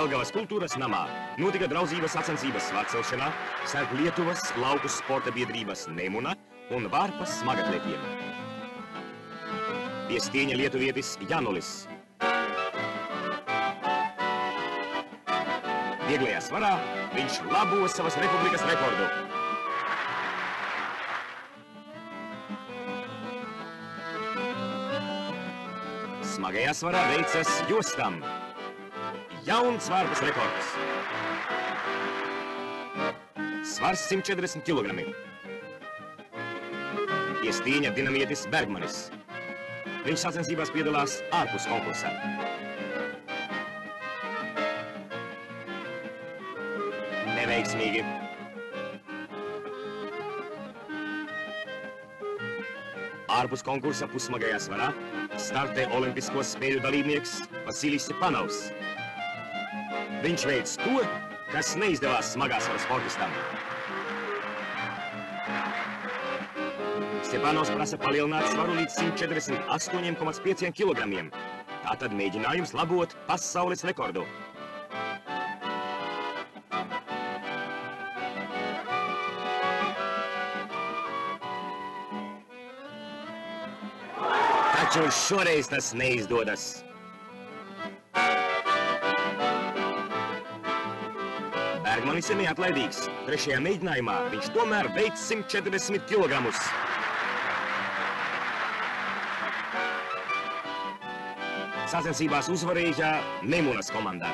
Jelgavas kultūras namā notika draudzības sacensības svārcelšanā starp Lietuvas lauku sporta biedrības Nemuna un Vārpas smagatlietiem. Pie stieņa lietuvietis Janulis. Vieglajā svarā viņš labo savas republikas rekordu. Smagajā svarā veicas Jostam. Jauns Vārpas rekords. Svars 140 kg. Pie stieņa dinamietis Bergmanis. Viņš sacensībās piedalās ārpus konkursa. Neveiksmīgi. Ārpus konkursa pussmagajā svarā startē olimpisko spēļu dalībnieks Vasilijs Stepanovs. Viņš veic to, kas neizdevās smagā svara sportistam. Stepanovs prasa palielināt svaru līdz 148,5 kg. Tātad mēģinājums labot pasaules rekordu. Taču šoreiz tas neizdodas. Bergmanis ir neatlaidīgs. Trešajā mēģinājumā viņš tomēr veic 140 kg. Sacensībās uzvarēja Nemunas komanda.